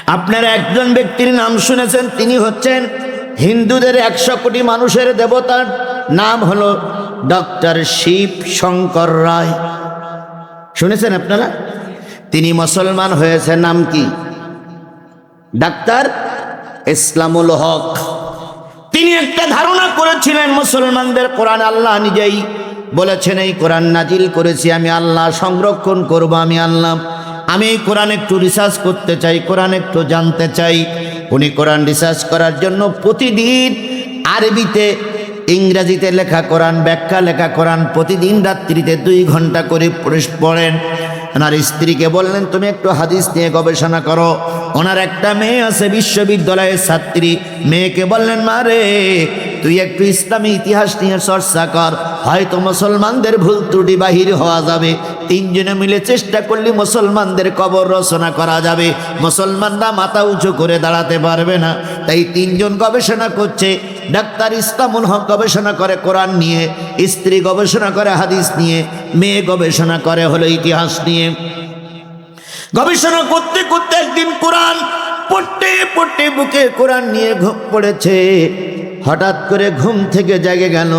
আপনারা একজন ব্যক্তির নাম শুনেছেন, তিনি হচ্ছেন হিন্দুদের 100 কোটি মানুষের দেবতার নাম হলো ডক্টর শিব শঙ্কর রায়। শুনেছেন আপনারা? তিনি মুসলমান হয়েছে, নাম কি? ডাক্তার ইসলামুল হক। তিনি একটা ধারণা করেছিলেন মুসলমানদের, কোরআন আল্লাহ নিজেই বলেছেন এই কোরআন নাজিল করেছি আমি আল্লাহ, সংরক্ষণ করব আমি আল্লাহ। আমি এই কোরআন একটু রিসার্চ করতে চাই, কোরআন একটু জানতে চাই। উনি কোরআন রিসার্চ করার জন্য প্রতিদিন আরবিতে ইংরেজিতে লেখা কোরআন, ব্যাখ্যা লেখা কোরআন প্রতিদিন রাত্রিতে 2 ঘন্টা করে পড়েন। ওনার স্ত্রীকে বললেন তুমি একটু হাদিস নিয়ে গবেষণা করো। ওনার একটা মেয়ে আছে বিশ্ববিদ্যালয়ের ছাত্রী, মেয়েকে বললেন মা রে তুই একটু ইসলামী ইতিহাস নিয়ে চর্চা কর, হয়তো মুসলমানদের ভুল ত্রুটি বাহির হওয়া যাবে। 3 জনে মিলে চেষ্টা করলে মুসলমানদের কবর রচনা করা যাবে, মুসলমানরা মাথা উঁচু করে দাঁড়াতে পারবে না। তাই 3 জন গবেষণা করছে। ডাক্তার ইসলামুল হক গবেষণা করে কোরআন নিয়ে, স্ত্রী গবেষণা করে হাদিস নিয়ে, মেয়ে গবেষণা করে হলো ইতিহাস নিয়ে। গবেষণা করতে করতে একদিন কোরআন পড়তে পড়তে বুকে কোরআন নিয়ে ঘুম পড়েছে। হঠাৎ করে ঘুম থেকে জেগে গেল।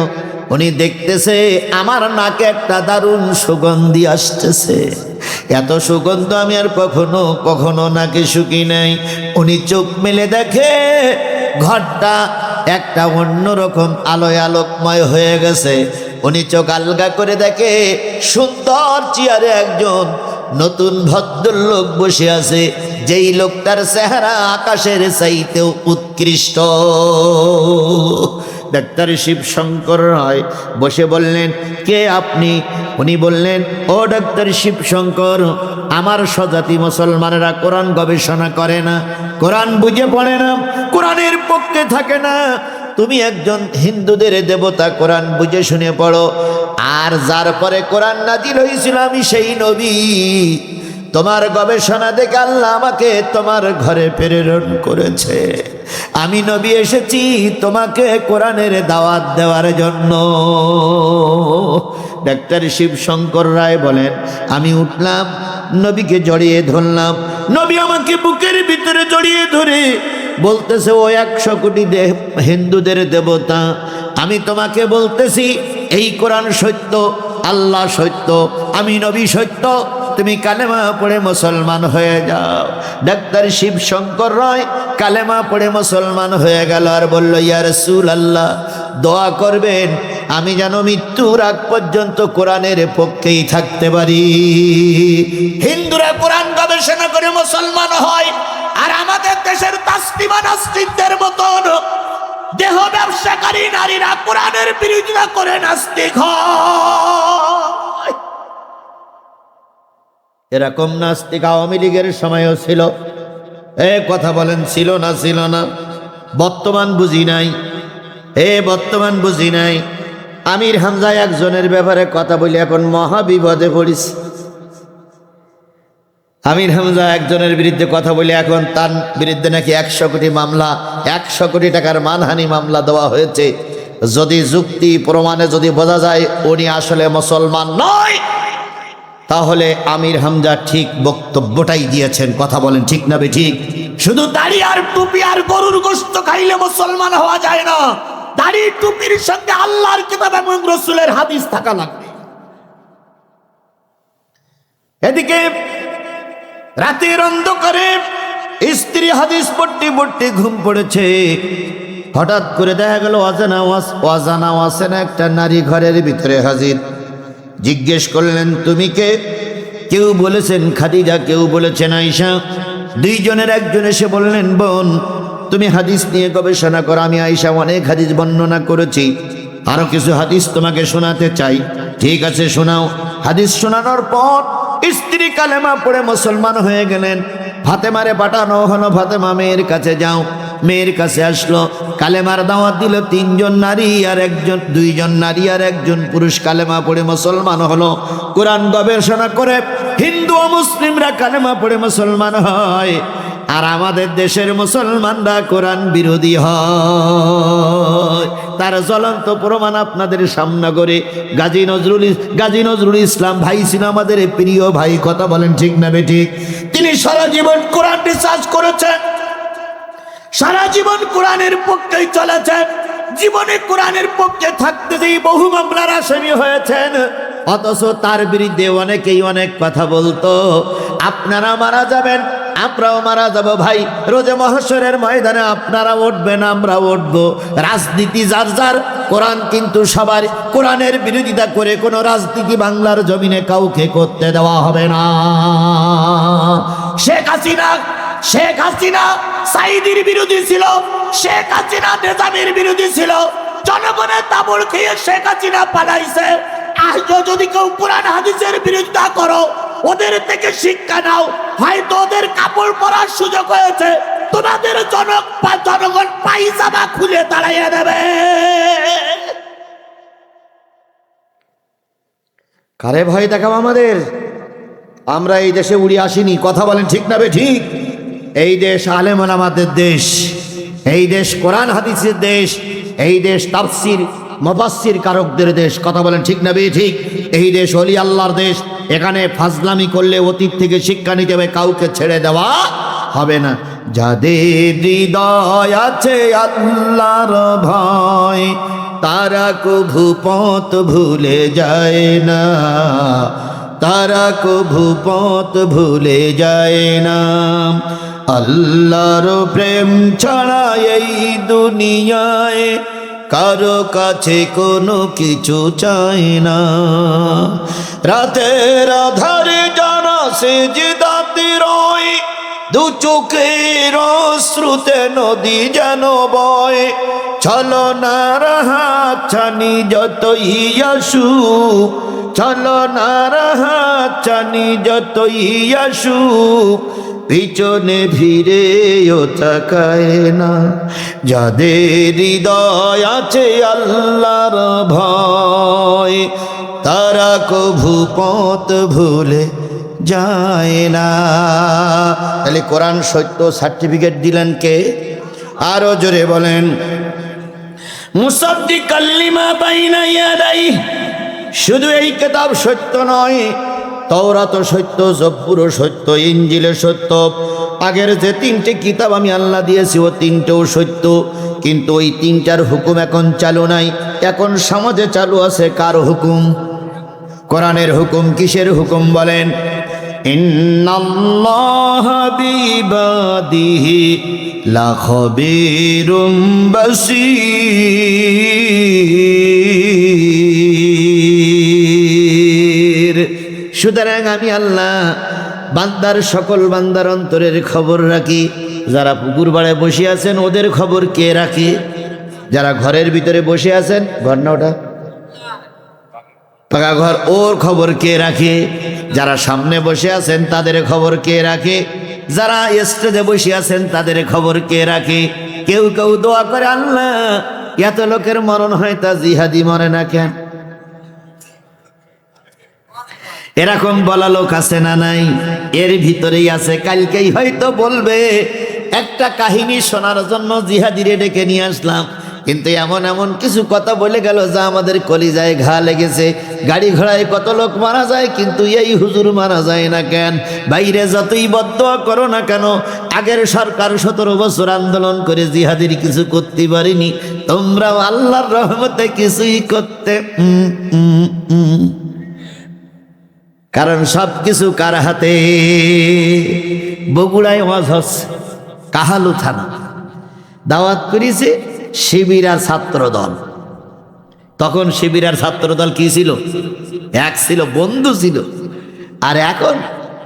উনি দেখতেছে আমার নাকে একটা দারুণ সুগন্ধি আসতেছে, এত সুগন্ধ আমি আর কখনো নাকে শুকি নাই। উনি চোখ মেলে দেখে ঘরটা একটা অন্যরকম আলোয় আলোকময় হয়ে গেছে। উনি চোখ আলগা করে দেখে সুন্দর চেয়ারে একজন নতুন ভদ্রলোক বসে আছে, যেই লোকটার চেহারা আকাশের চাইতেও উৎকৃষ্ট। ডাক্তার শিব শঙ্কর রায় বসে বললেন কে আপনি? উনি বললেন ও ডাক্তার শিব শঙ্কর, আমার স্বজাতি মুসলমানেরা কোরআন গবেষণা করে না, কোরআন বুঝে পড়ে না, কোরআনের পক্ষে থাকে না। তুমি একজন হিন্দুদের দেবতা, কোরআন বুঝে শুনে পড়ো। আর যার পরে কোরআন নাজিল হয়েছিল আমি সেই নবী। তোমার গবেষণা দেখে আল্লাহ আমাকে তোমার ঘরে প্রেরণ করেছে। আমি নবী এসেছি তোমাকে কোরআনের দাওয়াত দেওয়ার জন্য। ডাক্তার শিব শঙ্কর রায় বলেন আমি উঠলাম, নবীকে জড়িয়ে ধরলাম। নবী আমাকে বুকের ভিতরে জড়িয়ে ধরে বলতেছে ও 100 কোটি হিন্দুদের দেবতা, আমি তোমাকে বলতেছি এই কোরআন সত্য, আল্লাহ সত্য, আমি নবী সত্য, তুমি কালেমা পড়ে মুসলমান হয়ে যাও। ডাক্তার শিব শঙ্কর রায় কালেমা পড়ে মুসলমান হয়ে গেল আর বলল ইয়া রাসূলুল্লাহ দোয়া করবেন আমি যেন মৃত্যুর আগ পর্যন্ত কোরআনের পক্ষেই থাকতে পারি। হিন্দুরা কোরআন গবেষণা করে মুসলমান হয়, আর আমাদের দেশের তাসলিমা নাস্তিকদের মতন দেহ ব্যবসাকারী নারীরা কোরআনের বিরোধিতা করে নাস্তিক হয়। এরকম নাস্তিক আওয়ামী লীগের সময়ও ছিল। কথা বলেন ছিল না? ছিল না? বর্তমান বুঝি নাই, বর্তমান বুঝি নাই। আমির হামজা একজনের ব্যাপারে কথা বলি এখন মহা বিপদে পড়িস। আমির হামজা একজনের বিরুদ্ধে কথা বলে এখন তার বিরুদ্ধে নাকি 100 কোটি মামলা, 100 কোটি টাকার মানহানি মামলা দেওয়া হয়েছে। যদি যুক্তি প্রমাণে যদি বোঝা যায় উনি আসলে মুসলমান নয়, তাহলে আমির হামজা ঠিক বক্তব্যটাই দিয়েছেন। কথা বলেন ঠিক না বেঠিক? শুধু দাড়ি আর টুপি আর গরুর গোশত খাইলে মুসলমান হওয়া যায় না, দাড়ি টুপির সঙ্গে আল্লাহর কিতাব এবং রাসূলের হাদিস থাকা লাগবে। এদিকে রাতের অন্ধকারে স্ত্রী হাদিস পড়তে পড়তে ঘুম পড়েছে। হঠাৎ করে দেখা গেল অজানা অচেনা একটা নারী ঘরের ভিতরে হাজির। জিজ্ঞেস করলেন তুমি কে? কেউ বলেছেন খাদিজা, কেউ বলেছেন আয়েশা। 2 জনের একজন এসে বললেন বোন তুমি হাদিস নিয়ে গবেষণা করো, আমি আয়েশা অনেক হাদিস বর্ণনা করেছি, আরো কিছু হাদিস তোমাকে শোনাতে চাই। ঠিক আছে শোনাও। হাদিস শোনানোর পর স্ত্রী কালেমা পড়ে মুসলমান হয়ে গেলেন। ফাতেমারে পাঠানো হলো, ফাতেমা মেয়ের কাছে যাও। মেয়ের কাছে আসলো, কালেমার দাওয়াত দিল। 3 জন নারী আর 2 জন নারী আর 1 জন পুরুষ কালেমা পড়ে মুসলমান হলো। কোরআন গবেষণা করে হিন্দু ও মুসলিমরা কালেমা পড়ে মুসলমান হয়, আর আমাদের দেশের মুসলমানরা কোরআন বিরোধী হয়। তার জ্বলন্ত প্রমাণ আপনাদের সামনে করে গাজী নজরুল ইসলাম ভাই ছিল আমাদের প্রিয় ভাই, কথা বলেন ঠিক না বেঠিক? তিনি সারা জীবন কোরআন রিসার্চ করেছেন, সারা জীবন কোরআনের পক্ষেই চলেছেন, জীবনে কোরআনের পক্ষে থাকতে যেই বহু মামলার আসামি হয়েছেন, অথচ তার বিরুদ্ধে অনেকেই অনেক কথা বলতো। আপনারা মারা যাবেন, আমরাও মারা যাব ভাই, রোজে মহশরের ময়দানে আপনারা উঠবেন, আমরা উঠবো। রাজনীতি যার যার, কোরআন কিন্তু সবার। কোরআনের বিরোধিতা করে কোনো রাজনীতি বাংলার জমিনে কাউকে করতে দেওয়া হবে না। শেখ হাসিনা সাইদির বিরোধী ছিল, শেখ হাসিনা নেজামের বিরোধী ছিল, জনগণের তাবড় খেয়ে শেখ হাসিনা পালাইছে। আজ যদি কেউ কোরআন হাদিসের বিরোধিতা করো, ওদের থেকে শিক্ষা নাও, হয়তো ওদের কাপড় পরার সুযোগ হয়েছে, তোমাদের জনগণ পায়জামা খুলে দাঁড়াইয়ে দেবে। কারে ভয় দেখাবো আমাদের? আমরা এই দেশে উড়ে আসিনি, কথা বলেন ঠিক না বে ঠিক? এই দেশ আলেম ওলামাদের দেশ, এই দেশ কোরআন হাদিসের দেশ, এই দেশ তাফসীর মুফাসসির কারকদের দেশ, কথা বলেন ঠিক না বে ঠিক? এই দেশ ওলি আল্লাহর দেশ। এখানে ফাজলামি করলে অতীত থেকে শিক্ষা নিতে হবে, কাউকে ছেড়ে দেওয়া হবে না। যাদের হৃদয় আছে আল্লাহর ভয়, তারা কভু পথ ভুলে যায় না, তারা কভু পথ ভুলে যায় না। আল্লাহর প্রেম ছাড়া এই দুনিয়ায় কারো কাছে কোনো কিছু চায় না। রাতের আধারে যারা সিজদাতে রয়, দু চোখের অশ্রুতে নদী যেন বয়, ছলনার হাত ছানি যতই আসুক, ছলনার হাত ছানি যতই আসুক, পিছনে ফিরেও তাকায় না। যাদের হৃদয় আছে আল্লাহর ভয়, তারা কভু পথ ভুলে যায় না। তাহলে কোরআন সত্য সার্টিফিকেট দিলেন কে? আরো জোরে বলেন। মুসাদ্দিকাল লিমা বাইনা ইয়াদাইহি, শুধু এই কিতাব সত্য নয়, তাওরাত সত্য, জব্বুর সত্য, ইনজিল সত্য। আগের যে তিনটে কিতাব আমি আল্লাহ দিয়েছি ও তিনটেও সত্য, কিন্তু ওই তিনটার হুকুম এখন চালু নাই। এখন সমাজে চালু আছে কার হুকুম? কোরআনের হুকুম। কিসের হুকুম বলেন? ইন্নাল্লাহা বিইবাদিহি লাখবীরুম বাসীর। সুতরাং আমি আল্লাহ বান্দার, সকল বান্দার অন্তরের খবর রাখি। যারা পুকুর পাড়ে বসে আছেন ওদের খবর কে রাখে? যারা ঘরের ভিতরে বসে আছেন, ঘর না ওটা পাকা ঘর, ওর খবর কে রাখে? যারা সামনে বসে আছেন তাদের খবর কে রাখে? যারা স্টেজে বসে আছেন তাদের খবর কে রাখে? কেউ কেউ দোয়া করে, আল্লাহ এত লোকের মরণ হয়, তা জিহাদি মরে না কেন? এরকম বলা লোক আছে না নাই? এর ভিতরেই আছে। কালকেই হয়তো বলবে একটা কাহিনী শোনার জন্য জিহাদিরে ডেকে নিয়ে আসলাম, কিন্তু এমন এমন কিছু কথা বলে গেল যা আমাদের কলিজায় ঘা লেগেছে। গাড়ি ঘোড়ায় কত লোক মারা যায়, কিন্তু এই হুজুর মারা যায় না কেন? বাইরে যতই বদদোয়া করো না কেন, আগের সরকার 17 বছর আন্দোলন করে জিহাদির কিছু করতে পারিনি, তোমরাও আল্লাহর রহমতে কিছুই করতে কারণ সব কিছু কার হাতে? বগুড়ায় ওয়াজ হচ্ছে, কাহালু থানা দাওয়াত করেছে শিবির আর ছাত্র দল। তখন শিবির আর ছাত্র দল কি ছিল? এক ছিল, বন্ধু ছিল। আর এখন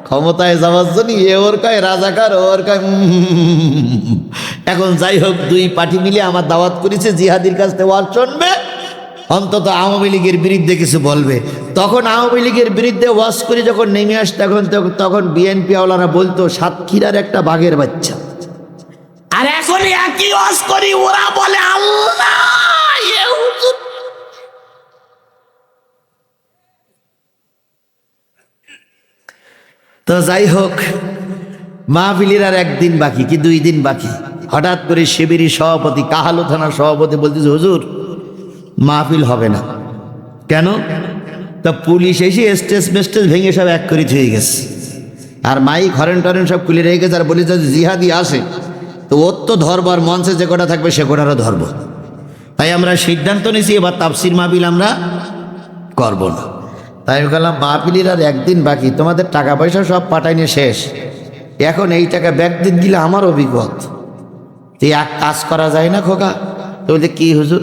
ক্ষমতায় যাওয়ার জন্য এ ওর কয় রাজাকার, ওর কয় এখন যাই হোক, দুই পার্টি মিলে আমার দাওয়াত করেছে, জিহাদির কাছ থেকে ওয়াজ শুনবে, অন্তত আওয়ামী লীগের বিরুদ্ধে কিছু বলবে। তখন আওয়ামী লীগের বিরুদ্ধে ওয়াজ করে যখন নেমে আসতো, তখন বিএনপি ওয়ালারা বলতো সাতক্ষীরার একটা বাঘের বাচ্চা। আর এখন একই ওয়াজ করি, ওরা বলে আল্লাহ। তো যাই হোক, মাহফিলের আর একদিন বাকি কি 2 দিন বাকি। হঠাৎ করে শিবিরের সভাপতি, কাহালু থানার সভাপতি বলতেছে, হুজুর মাহফিল হবে না। কেন? তা পুলিশ এসে স্টেজ মেস্টেজ ভেঙে সব এক করে থুয়ে গেছে, আর মাইক হরেন টরেন সব খুলে রেখে গেছে। আর বলি যদি জিহাদি আসে তো ওর তো ধরবো, আর মঞ্চে যে কটা থাকবে সে কটারও ধরবো। তাই আমরা সিদ্ধান্ত নিয়েছি এবার তাফসির মাহফিল আমরা করব না। তাই আমি বললাম মাহফিলের আর একদিন বাকি, তোমাদের টাকা পয়সা সব পাঠাইনি শেষ, এখন এই টাকা ব্যাক দিন দিলে আমার অভিজ্ঞত। এক কাজ করা যায় না খোকা? তো বলতে কি হুজুর?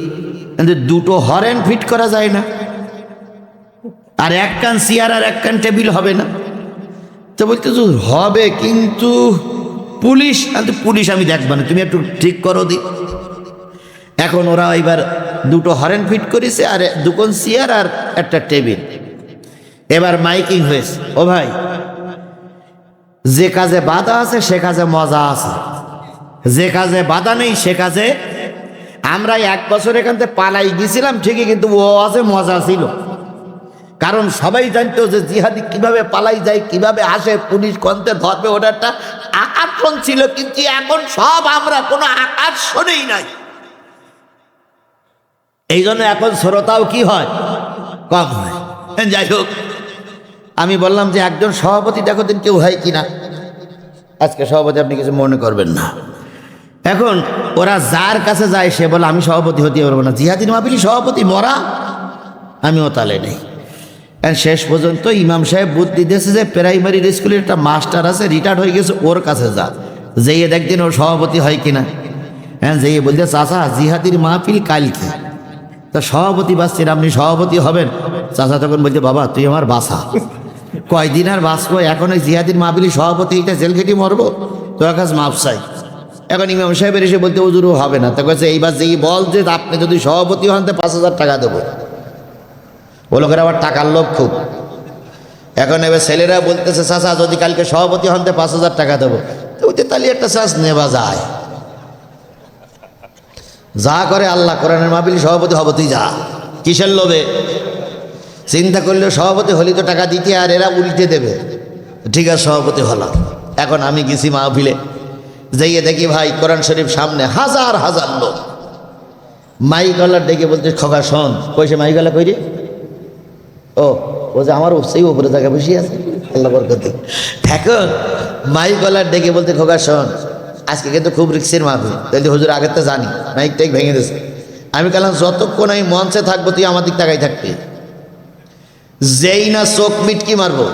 দুটো হরেন ফিট করা যায় না, আর এক কান চেয়ার আর এক কান টেবিল হবে না? তো বলতে হবে, কিন্তু পুলিশ, পুলিশ আমি দেখব না, তুমি একটু ঠিক করো দি। এখন ওরা এবার দুটো হরেন ফিট করেছে, আর দুকোন চেয়ার আর একটা টেবিল। এবার মাইকিং হয়েছে, ও ভাই যে কাজে বাধা আছে সে কাজে মজা আছে, যে কাজে বাধা নেই সে কাজে। আমরা 1 বছর এখান থেকে পালাই গেছিলাম ঠিকই, কিন্তু ও আছে মজা ছিল, কারণ সবাই জানতো যে জিহাদি কিভাবে পালাই যায়, কিভাবে আসে, পুলিশ কন্তে ধরবে, ওটা একটা আকর্ষণ ছিল। কিন্তু এখন সব আমরা কোনো আকর্ষণই নাই, এই জন্য এখন শ্রোতাও কি হয়, কম হয়। যাই হোক, আমি বললাম যে একজন সভাপতি দেখো দিন কেউ হয় কিনা। আজকে সভাপতি আপনি কিছু মনে করবেন না। এখন ওরা যার কাছে যায় সে বলে আমি সভাপতি হতে পারবো না, জিহাদির মাহফিলি সভাপতি মরা, আমিও তালে নেই। শেষ পর্যন্ত ইমাম সাহেব বুদ্ধি দিয়েছে যে প্রাইমারি স্কুলের একটা মাস্টার আছে, রিটায়ার্ড হয়ে গেছে, ওর কাছে যা, যেয়ে দেখদিন ওর সভাপতি হয় কিনা। হ্যাঁ, যেয়ে বলতে চাচা জিহাদির মাহফিল কালকে, তা সভাপতি বাঁচছেন, আপনি সভাপতি হবেন? চাচা তখন বলছে বাবা তুই আমার বাসা, কয়দিন আর বাঁচবো, এখন ওই জিহাদির মাহফিলি সভাপতি এটা জেল খেটি মরবো, তোর কাছে মাপ চাই। এখন ইমাম সাহেবের এসে বলতে হুজুরও হবে না, তা কাছে এইবার যেই বল যে আপনি যদি সভাপতি হন তো 5,000 টাকা দেবো। ও লোকের আবার টাকার লোভ খুব। এখন এবার ছেলেরা বলতেছে চাচা যদি কালকে সভাপতি হন তো 5,000 টাকা দেবো। তো ওই তাহলে একটা চাষ নেওয়া যায়, যা করে আল্লাহ, কোরআনের মাহফিল সভাপতি হব, তুই যা। কিসের লোভে? চিন্তা করলে সভাপতি হলি তো টাকা দিতে, আর এরা উল্টে দেবে। ঠিক আছে সভাপতি হলাম। এখন আমি গেছি মাহফিলে, যাইয়ে দেখি ভাই কোরআন শরীফ সামনে হাজার হাজার লোক। মাইকওয়ালার ডেকে বলতে খোকা শোন, কইসে মাইকওয়ালা কই রে? ও যে আমার সেই উপরে জায়গা বসে আছে, আল্লাহ বরকত। এখন মাইকওয়ালার ডেকে বলতে খোকা শোন, আজকে কিন্তু খুব রিক্সের মাহফিল। তাহলে হুজুর আগের তো জানি, মাইক টাইক ভেঙে দিয়েছে। আমি বললাম যতক্ষণ আমি মঞ্চে থাকবো তুই আমার দিক তাকাই থাকবি, যেই না চোখ মিটকি মারবো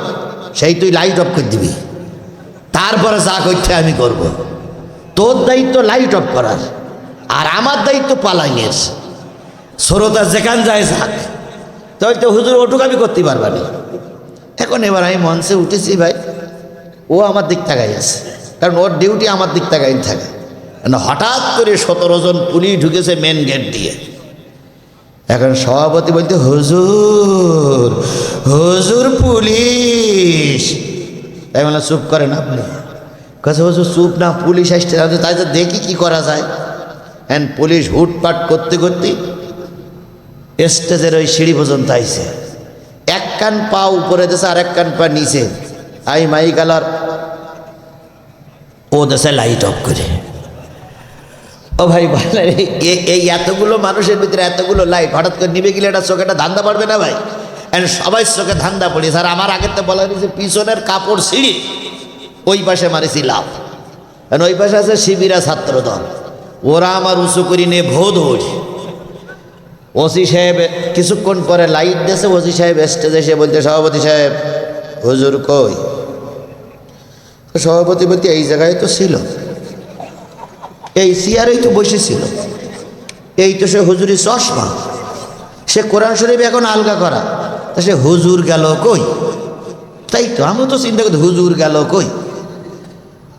সেই তুই লাইট অফ করে দিবি, তারপরে যা করতে আমি করব। তোর দায়িত্ব লাইট অফ করার, আর আমার দায়িত্ব পালাইয়ের। শ্রোতা যেখান যায় যাক, তাই তো হুজুর ওটুক আমি করতে পারবা না। এখন এবার আমি মঞ্চে উঠেছি ভাই, ও আমার দিক তাকাই আছে, কারণ ওর ডিউটি আমার দিক তাকাই থাকে। হঠাৎ করে 17 জন পুলিশ ঢুকেছে মেন গেট দিয়ে। এখন সভাপতি বলতে হুজুর হুজুর পুলিশ। তাই বললাম চুপ করেন আপনি। কাছে হুজুর চুপ না, পুলিশ আসতে, তাই তো দেখি কি করা যায়। হ্যাঁ, পুলিশ হুটপাট করতে করতে স্টেজের ওই সিঁড়ি পর্যন্ত আইছে, এক কান পা উপরে দেশে আর এক কান পা নিচে। আই মাইকালার ও দেশে লাইট অফ করে। ও ভাই বলে এই এতগুলো মানুষের ভিতরে এতগুলো লাইট হঠাৎ করে নিবে গেলে এটা চোখে একটা ধান্দা পড়বে না ভাই? সবাই চোখে ধান্দা পড়ি। স্যার আমার আগের তো বলা হয়েছে পিছনের কাপড় সিঁড়ি ওই পাশে মারিছি লাভ, কারণ ওই পাশে আছে শিবিরা ছাত্র দল, ওরা আমার উঁচু করি নিয়ে ভোদ ওঠে। ওসি সাহেব কিছুক্ষণ পরে লাইট দিয়েছে, ওসি সাহেব স্টেজে এসে বলতে সভাপতি সাহেব হুজুর কই? সভাপতি বলতে এই জায়গায় তো ছিল, এই চেয়ারেই তো বসেছিল, এই তো সে হুজুরি চশমা, সে কোরআন শরীফ এখন আলগা করা, তা সে হুজুর গেল কই? তাই তো আমি তো চিন্তা করি হুজুর গেল কই।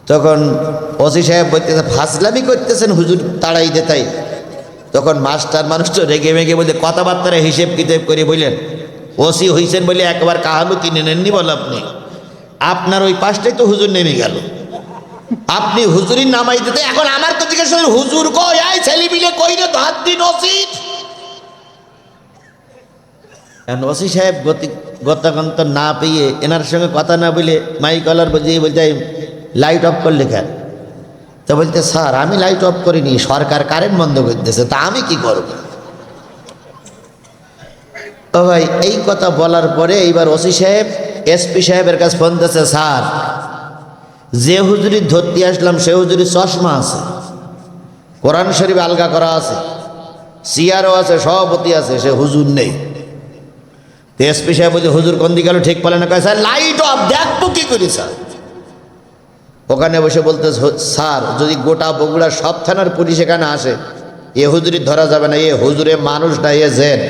তখন ওসি সাহেব বলতেছে ফাজলামি করতেছেন হুজুর তাড়াই দে। তাই তখন মাস্টার মানুষ তো রেগে মেগে বলতে কথাবার্তারা হিসেব কিতাব করে বললেন ওসি হইছেন বলে একবার কাহালু কিনে নেননি বল আপনি, আপনার ওই পাশটাই তো হুজুর নেমে গেল, আপনি হুজুরি নামাই দিতে। এখন আমার তো জিজ্ঞাসা হুজুর কই, আই ছেলে মিলে কই রে হাত দিন ওসি। ওসি সাহেব গতাগন্ত না পেয়ে এনার সঙ্গে কথা না বলে মাইকলার বুঝিয়ে বলতে লাইট অফ করলে কেন? তো বলতে স্যার আমি লাইট অফ করিনি, সরকার কারেন্ট বন্ধ করতেছে, তা আমি কি করব? ও ভাই, এই কথা বলার পরে এইবার ওসি সাহেব এসপি সাহেবের কাছে ফোন দিয়েছে, স্যার যে হুজুরি ধরতে আসলাম সে হুজুরি চশমা আছে, কোরআন শরীফ আলগা করা আছে, সিআরও আছে, সভাপতি আছে, সে হুজুর নেই। এসপি সাহেব বলছে, হুজুর কোন দিকে গেল ঠিক পেলেন না? স্যার লাইট অফ, দেখবো কি করি স্যার। ওখানে বসে বলতে, স্যার যদি গোটা বগুড়া সব থানার পুলিশ এখানে আসে, এ হুজুরি ধরা যাবে না, এ হুজুরে মানুষ না, এ জেন।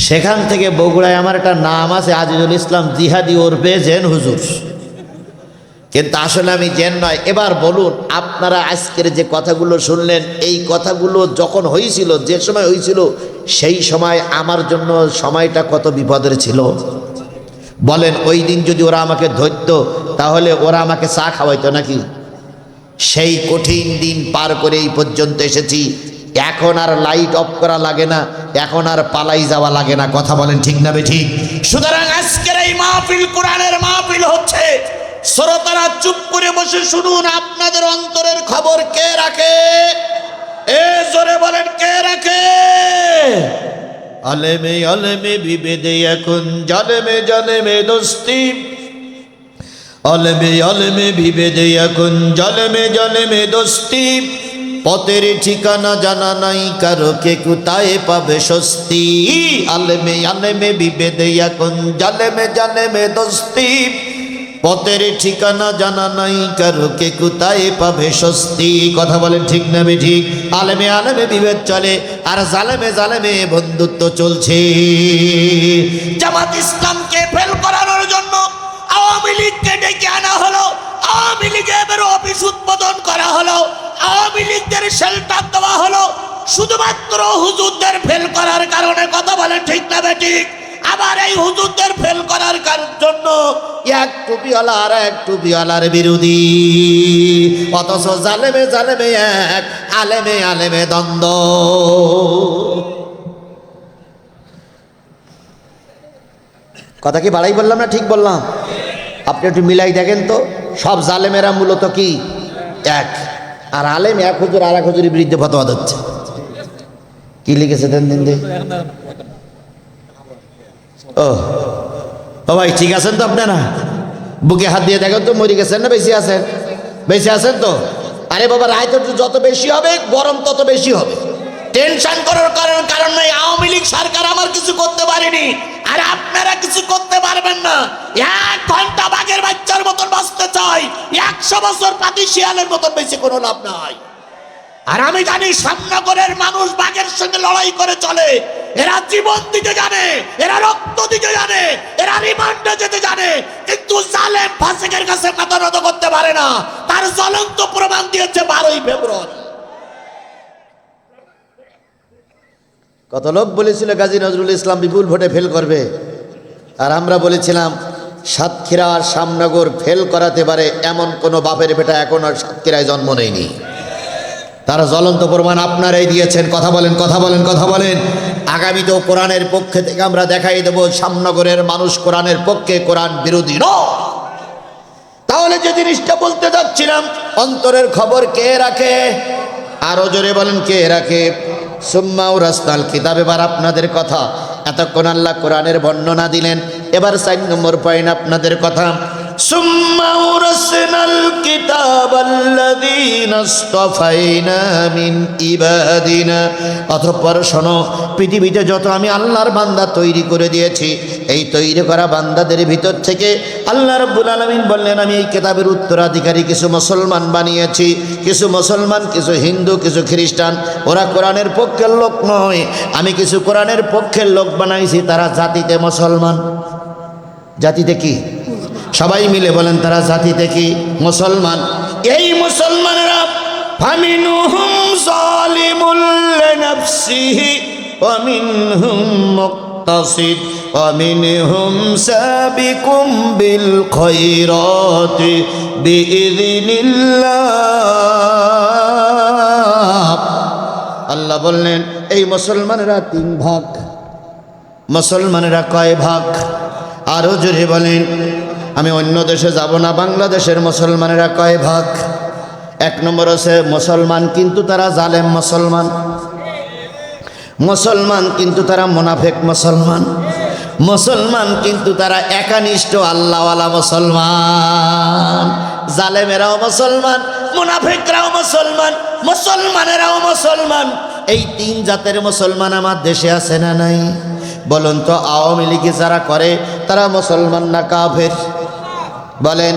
সেখান থেকে বগুড়ায় আমার একটা নাম আছে, আজিজুল ইসলাম জিহাদি ওরফে জেন হুজুর, কিন্তু আসলে আমি জেন নয়। এবার বলুন, আপনারা আজকের যে কথাগুলো শুনলেন, এই কথাগুলো যখন হয়েছিল, যে সময় হয়েছিল, সেই সময় আমার জন্য সময়টা কত বিপদের ছিল বলেন। ওই দিন যদি ওরা আমাকে ধরতো, তাহলে ওরা আমাকে চা খাওয়াইতো নাকি? সেই কঠিন দিন পার করে এই পর্যন্ত এসেছি। এখন আর লাইট অফ করা লাগে না, এখন আর পালাই যাওয়া লাগে না। কথা বলেন ঠিক না বেঠিক? সুতরাং আজকের এই মাহফিল কোরআনের মাহফিল হচ্ছে। শ্রোতারা চুপ করে বসে শুনুন, আপনাদের অন্তরের খবর কে রাখে? এ জোরে বলেন, কে রাখে? আলেমে আলেমে বিভেদে এখন জালেমে জালেমে দোস্তি, আলেমে আলেমে বিভেদে এখন জালেমে জালেমে দোস্তি, পথের ঠিকানা জানা নাই কারো, কে কোথায় পাবে স্বস্তি। আলেমে আলেমে বিভেদে এখন জালেমে জালেমে দোস্তি, পথের ঠিকানা জানা নাই কারো, কে কোথায় পাবে স্বস্তি। কথা বলেন ঠিক না বেঠিক? আলেমে আলেমে বিভেদ চলে, আর জালেমে জালেমে বন্ধুত্ব চলছে। জামাত ইসলামকে ফেল করানোর জন্য আওয়ামী লীগকে ডেকে আনা হলো, আওয়ামী লীগের অফিস উদ্বোধন করা হলো, আওয়ামী লীগদের শেল্টার দেওয়া হলো, শুধুমাত্র হুজুরদের ফেল করার কারণে। কথা বলেন ঠিক না বেঠিক? আবার এই হুজুরদের ফেল করার জন্য এক টুপিওয়ালা আর এক টুপিওয়ালার বিরোধী, অথচ জালেমে জালেমে এক, আলেমে আলেমে দ্বন্দ্ব। কথা কি বাড়াই বললাম না ঠিক বললাম? আপনি একটু মিলাই দেখেন তো, সব জালেমেরা মূলত কি এক, আর আলেম এক হুজুর আর এক হুজুরের বিরুদ্ধে ফতোয়া দিচ্ছে। কি লিখেছে দেন দিন দে। ও ভাই, ঠিক আছেন তো আপনারা? বুকে হাত দিয়ে দেখেন তো, মরে গেছেন না বেশি আছেন? বেশি আছেন তো? আরে বাবা, রায় তো যত বেশি হবে গরম তত বেশি হবে। টেনশন করার কারণ নাই। আওয়ামী লীগ সরকার আমার কিছু করতে পারেনি, আর আপনারা কিছু করতে পারবেন না। 1 ঘন্টা বাঘের বাচ্চার মতন বাঁচতে চাই, 100 বছর পাতি শিয়ালের মতন বেঁচে কোনো লাভ নাই। আর আমি জানি শ্যামনগরের মানুষ বাঘের সঙ্গে লড়াই করে চলে। এরা জীবন দিতে জানে, এরা রক্ত দিতে জানে, এরা রিমান্ডে যেতে জানে, কিন্তু জালেম ফাসিকের কাছে মাথা নত করতে পারে না। তার জ্বলন্ত প্রমাণ দিয়েছে 12ই ফেব্রুয়ারি। কত লোক বলেছিল গাজী নজরুল ইসলাম বিপুল ভোটে ফেল করবে, আর আমরা বলেছিলাম সাতক্ষীরা আর শ্যামনগর ফেল করাতে পারে এমন কোনো বাপের বেটা এখন আর সাতক্ষীরায় জন্ম নেয়নি। তারা জ্বলন্ত প্রমাণ আপনারাই দিয়েছেন। কথা বলেন, কথা বলেন, কথা বলেন। আগামীতেও কোরআনের পক্ষে থেকে আমরা দেখাই দেব শ্যামনগরের মানুষ কোরআনের পক্ষে, কোরআন বিরোধী নয়। তাহলে যে জিনিসটা বলতে যাচ্ছিলাম, অন্তরের খবর কে রাখে? আরো জোরে বলেন, কে রাখে? সুম্মাউ রাস্তাল কিতাব। এবার আপনাদের কথা, এতক্ষণ আল্লাহ কোরআনের বর্ণনা দিলেন, এবার 4 নম্বর পয়েন্ট আপনাদের কথা। সুম্মাউ রাসনাল কিতাবাল্লাযীনা ইসতাফাইনা মিন ইবাদিনা। অতঃপর শোনো, পৃথিবীতে যত আমি আল্লাহর বান্দা তৈরি করে দিয়েছি, এই তৈরি করা বান্দাদের ভিতর থেকে আল্লাহ রাব্বুল আলামিন বললেন, আমি এই কিতাবের উত্তরাধিকারী কিছু মুসলমান বানিয়েছি। কিছু মুসলমান, কিছু হিন্দু, কিছু খ্রিস্টান। ওরা কোরআনের পক্ষের লোক নয়, আমি কিছু কোরআনের পক্ষের লোক বানাইছি। তারা জাতিতে মুসলমান। জাতিতে কি? সবাই মিলে বলেন, তারা জাতিতে কি? মুসলমান। এই মুসলমানেরা ফামিনহুম যালিমুল লিনাফসিহি ওয়া মিনহুম মুক্তাসিদ ওয়া মিনহুম সাবিকুম বিল খায়রাতি বিইذনিল্লাহ। আল্লাহ বললেন, এই মুসলমানেরা 3 ভাগ। মুসলমানেরা কয় ভাগ? আরো জোরে বলেন। আমি অন্য দেশে যাব না, বাংলাদেশের মুসলমানেরা কয় ভাগ? 1 নম্বর হচ্ছে মুসলমান, কিন্তু তারা জালেম মুসলমান। মুসলমান কিন্তু তারা মুনাফিক মুসলমান, মুসলমান কিন্তু তারা একানিষ্ঠ আল্লাহওয়ালা মুসলমান। জালেমেরাও মুসলমান, মুনাফিকরাও মুসলমান, মুসলমানেরাও মুসলমান। এই তিন জাতের মুসলমান আমার দেশে আছে না নাই? বলুন তো, আওয়ামী লীগ যারা করে তারা মুসলমান না কাফের? বলেন।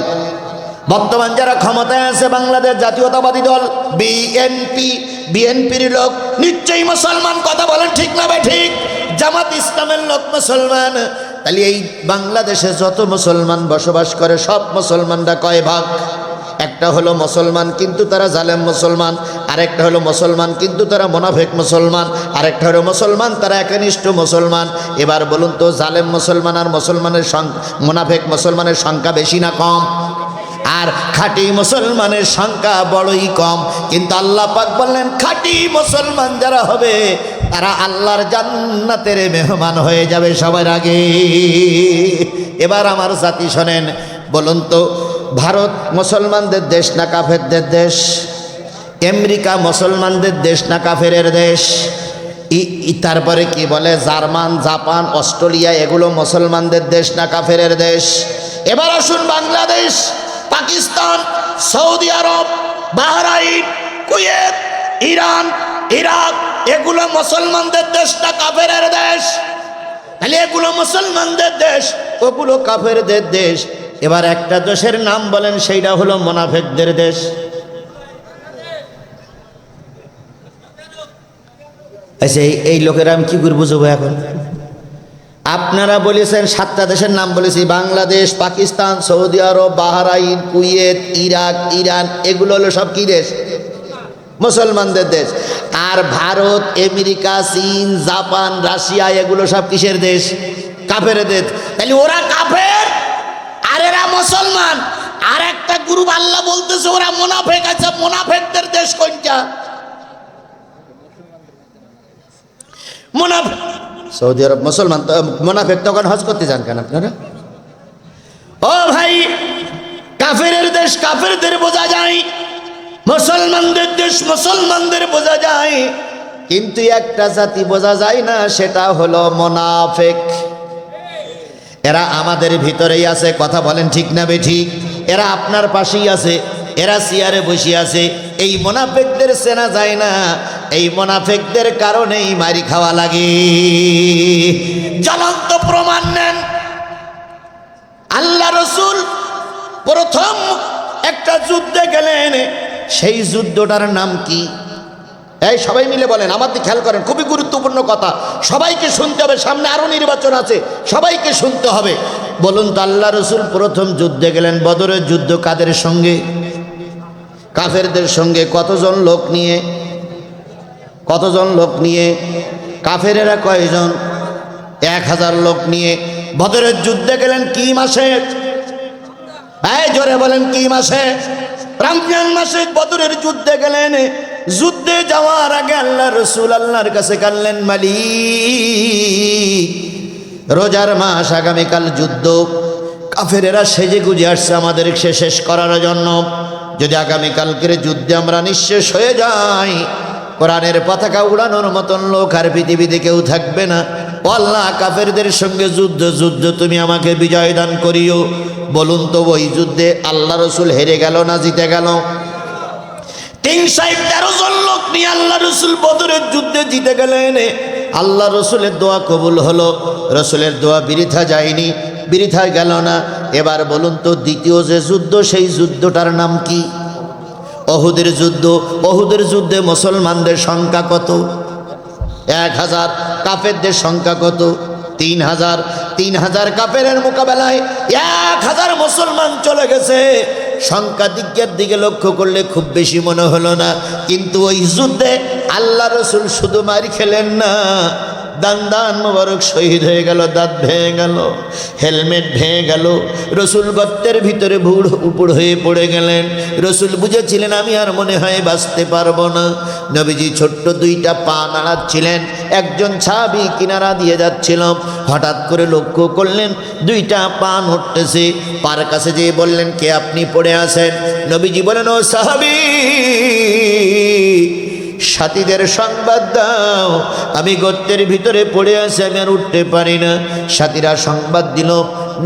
বর্তমান যারা ক্ষমতায় আছে বাংলাদেশ জাতীয়তাবাদী দল বিএনপি, বিএনপির লোক নিশ্চয়ই মুসলমান। কথা বলেন ঠিক না ভাই? ঠিক। জামাত ইসলামের লোক মুসলমান। তাহলে এই বাংলাদেশে যত মুসলমান বসবাস করে সব মুসলমানরা কয় ভাগ? একটা হলো মুসলমান কিন্তু তারা জালেম মুসলমান, আরেকটা হলো মুসলমান কিন্তু তারা মুনাফিক মুসলমান, আরেকটা হলো মুসলমান তারা একনিষ্ঠ মুসলমান। এবার বলুন তো, জালেম মুসলমান আর মুসলমানের মুনাফিক মুসলমানের সংখ্যা বেশি না কম? আর খাঁটি মুসলমানের সংখ্যা বড়ই কম। কিন্তু আল্লাহ পাক বললেন খাঁটি মুসলমান যারা হবে তারা আল্লাহর জান্নাতের মেহমান হয়ে যাবে সবার আগে। এবার আমার জাতি শোনেন, বলুন তো, ভারত মুসলমানদের দেশ না কাফেরদের দেশ? আমেরিকা মুসলমানদের দেশ না কাফেরের দেশ? তারপরে কি বলে, জার্মান, জাপান, অস্ট্রেলিয়া এগুলো মুসলমানদের দেশ না কাফেরের দেশ? এবার আসুন বাংলাদেশ, পাকিস্তান, সৌদি আরব, বাহরাইন, কুয়েত, ইরান, ইরাক এগুলো মুসলমানদের দেশ না কাফেরের দেশ? তাহলে এগুলো মুসলমানদের দেশ, ওগুলো কাফেরদের দেশ। এবার একটা দেশের নাম বলেন, সেইটা হলো মুনাফিকদের দেশ। আচ্ছা, এই লোকেরা আমি কি করে বুঝবো এখন? আপনারা বলেছেন 7টা দেশের নাম বলেছি, বাংলাদেশ, পাকিস্তান, সৌদি আরব, বাহরাইন, কুয়েত, ইরাক, ইরান এগুলো হলো সব কি দেশ? মুসলমানদের দেশ। আর ভারত, আমেরিকা, চীন, জাপান, রাশিয়া এগুলো সব কিসের দেশ? কাফের দেশ। তাহলে ওরা কাফের আর এরা মুসলমান। আর একটা গ্রুপ আল্লাহ বলতেছে ওরা মুনাফিক। আছে, মুনাফিকদের দেশ কোনটা? মুনাফিক সৌদি আরব মুসলমান, তো মুনাফিক তখন হজ করতে যান কেন আপনারা? ও ভাই, কাফেরের দেশ কাফেরদের বোঝা যায়, মুসলমানদের দেশ মুসলমানদের বোঝা যায়, কিন্তু একটা জাতি বোঝা যায় না, সেটা হলো মুনাফিক। এরা আমাদের ভিতরেই আছে। কথা বলেন ঠিক না বেঠিক? এরা আপনার পাশেই আছে, এরা চেয়ারে বসে আছে। এই মুনাফিকদের চেনা যায় না, এই মুনাফিকদের কারণেই মারি খাওয়া লাগে। জ্বলন্ত প্রমাণ নেন। আল্লাহ রসুল প্রথম একটা যুদ্ধে গেলেন, সেই যুদ্ধটার নাম কি? এই সবাই মিলে বলেন, আমার দিকে খেয়াল করেন, খুবই গুরুত্বপূর্ণ কথা, সবাইকে শুনতে হবে, সামনে আরো নির্বাচন আছে, সবাইকে শুনতে হবে। বলুন তো, আল্লাহ রসুল প্রথম যুদ্ধে গেলেন, বদরের যুদ্ধ কাদের সঙ্গে? কাফেরদের সঙ্গে। কতজন লোক নিয়ে? কতজন লোক নিয়ে? কাফেরেরা কয়জন? 1000 লোক নিয়ে বদরের যুদ্ধে গেলেন। কি মাসে? এই জোরে বলেন, কি মাসে? রমজান মাসে বদরের যুদ্ধে গেলেন। যুদ্ধে যাওয়ার আগে আল্লাহ রসুল আল্লাহর কাছে কাঁদলেন, মালিক, রোজার মাস, আগামীকাল যুদ্ধ, কাফেরেরা সেজে গুজে আসছে আমাদেরকে শেষ করার জন্য। যদি আগামীকালকের যুদ্ধে আমরা নিঃশেষ হয়ে যাই, কোরআনের পতাকা উড়ানোর মতন লোক আর পৃথিবীতে কেউ থাকবে না। আল্লাহ, কাফেরদের সঙ্গে যুদ্ধ তুমি আমাকে বিজয় দান করিও। বলুন তো, ওই যুদ্ধে আল্লাহ রসুল হেরে গেল না জিতে গেল? 313 জন লোক নিয়ে আল্লাহ রসুল বদরের যুদ্ধে জিতে গেলেন। আল্লাহ রসুলের দোয়া কবুল হলো, রসুলের দোয়া বৃথা যায়নি, বৃথা গেল না। এবার বলুন তো, দ্বিতীয় যে যুদ্ধ, সেই যুদ্ধটার নাম কি? অহুদের যুদ্ধ। অহুদের যুদ্ধে মুসলমানদের সংখ্যা কত? 1000। কাফেরদের সংখ্যা কত? 3000। 3000 কাফেরের মোকাবেলায় 1000 মুসলমান চলে গেছে। সংখ্যা দিকের দিকে লক্ষ্য করলে খুব বেশি মনে হলো না, কিন্তু ওই যুদ্ধে আল্লাহ রসুল শুধু মারি খেলেন না, দান মোবারক শহীদ হয়ে গেল, দাঁত ভেঙে গেল, হেলমেট ভেঙে গেল, রসুল গর্তের ভিতরে উপুড় হয়ে পড়ে গেলেন। রসুল বুঝেছিলেন আমি আর মনে হয় বাঁচতে পারবো না। নবীজি ছোট্ট 2টা পা নাড়াচ্ছিলেন, একজন সাহাবী কিনারা দিয়ে যাচ্ছিল, হঠাৎ করে লক্ষ্য করলেন 2টা পা নড়তেছে। পার কাছে যেয়ে বললেন, কে আপনি? পড়ে আছেন। নবীজি বলেন, ও সাহাবী, সাথীদের সংবাদ দাও, আমি গর্তের ভিতরে পড়ে আছি, আমি আর উঠতে পারি না। সাথীরা সংবাদ দিল,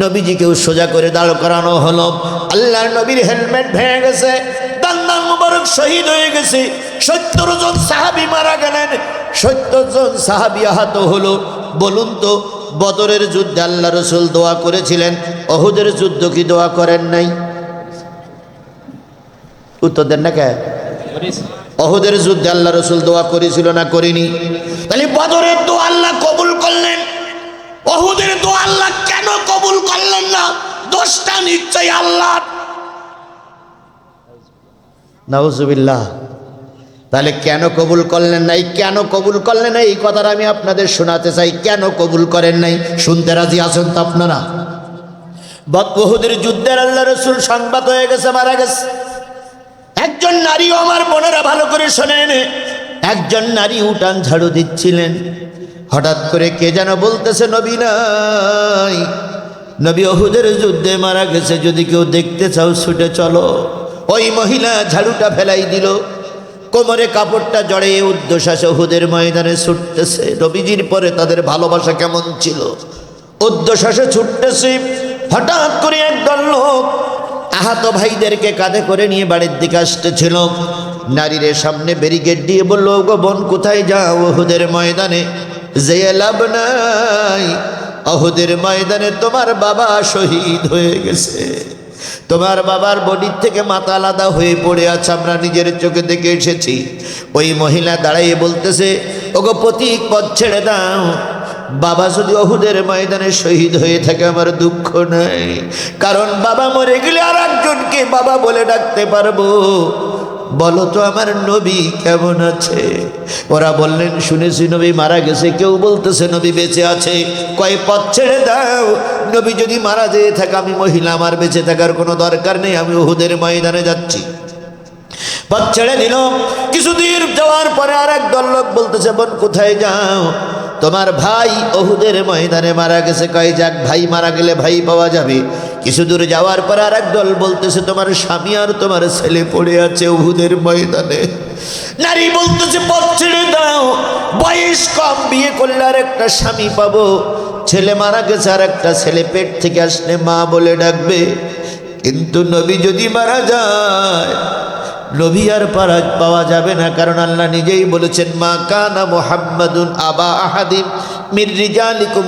নবীজিকেও সোজা করে দাঁড় করানো হলো। আল্লাহর নবীর হেলমেট ভেঙে গেছে, দান্দান মুবারক শহীদ হয়ে গেছে। 70 জন সাহাবী মারা গেলেন, 70 জন সাহাবী আহত হলো। বলুন তো, বদরের যুদ্ধে আল্লাহ রসুল দোয়া করেছিলেন, অহুদের যুদ্ধ কি দোয়া করেন নাই? উত্তর দেন না কে? অহুদের যুদ্ধে আল্লাহ রসুল দোয়া করেছিল না করিনি? তাহলে বদরের দোয়া আল্লাহ কবুল করলেন, অহুদের দোয়া আল্লাহ কেন কবুল করলেন না? দোষটা নিশ্চয়ই আল্লাহ। নাউজুবিল্লাহ। তাহলে কেন কবুল করলেন নাই? কেন কবুল করলেন না, এই কথাটা আমি আপনাদের শোনাতে চাই। কেন কবুল করেন নাই শুনতে রাজি আছেন তো আপনারা? উহুদের যুদ্ধের আল্লাহ রসুল সংবাদ হয়ে গেছে, মারা গেছে। একজন নারী, আমার বোনেরা ভালো করে শোনেন, একজন নারী উঠান ঝাড়ু দিচ্ছিলেন। হঠাৎ করে কে যেন বলতেছে, নবী নাই, নবী উহুদের যুদ্ধে মারা গেছে, যদি কেউ দেখতে চাও ছুটে চলো। ওই মহিলা ঝাড়ুটা ফেলাই দিল, কোমরে কাপড়টা জড়িয়ে উর্ধ্বশ্বাসে উহুদের ময়দানে ছুটতেছে। নবীজির পরে তাদের ভালোবাসা কেমন ছিল, উর্ধ্বশ্বাসে ছুটতেছে। হঠাৎ করে একদল লোক আহত ভাইদেরকে কাঁধে করে নিয়ে বাড়ির দিকে আসতেছিল। নারীর সামনে ব্যারিকেড দিয়ে বলল, গো বোন, কোথায় যাও? উহুদের ময়দানে যেয়ে লাভ নাই, উহুদের ময়দানে তোমার বাবা শহীদ হয়ে গেছে, তোমার বাবার বডির থেকে মাথা আলাদা হয়ে পড়ে আছে, আমরা নিজের চোখে দেখে এসেছি। ওই মহিলা দাঁড়াইয়ে বলতেছে, ওগো প্রতীক, পথ ছেড়ে দাও, বাবা যদি উহুদের ময়দানে শহীদ হয়ে থাকে আমার দুঃখ নাই, কারণ বাবা মরে গেলে আর একজনকে বাবা বলে ডাকতে পারবো। বলো তো আমার নবী কেমন আছে? ওরা বললেন, শুনেছি নবী মারা গেছে। কেউ বলতেছে নবী বেঁচে আছে। কয়, পথ ছেড়ে দাও, নবী যদি মারা যেয়ে থাকে, আমি মহিলা, আমার বেঁচে থাকার কোনো দরকার নেই, আমি উহুদের ময়দানে যাচ্ছি। পথ ছেড়ে দিল। কিছুদূর যাওয়ার পরে আর এক দল লোক বলতেছে, বোন কোথায় যাও? তোমার ভাই উহুদের ময়দানে মারা গেছে। কয়, যাক, ভাই মারা গেলে ভাই পাওয়া যাবে। কিছু দূর যাওয়ার পর আর এক দল বলতেছে, তোমার স্বামী আর তোমার ছেলে পড়ে আছে উহুদের ময়দানে। নারী বলতেছে, পথ ছেড়ে দাও, বয়স কম, বিয়ে করলে আর একটা স্বামী পাবো, ছেলে মারা গেছে, আর একটা ছেলে পেট থেকে আসলে মা বলে ডাকবে। কিন্তু নবী যদি মারা যায়, নবী আর পাওয়া যাবে না, কারণ আল্লাহ নিজেই বলেছেন, মা কানা মুহাম্মাদুন আবা আহাদিন মির রিজালিকুম।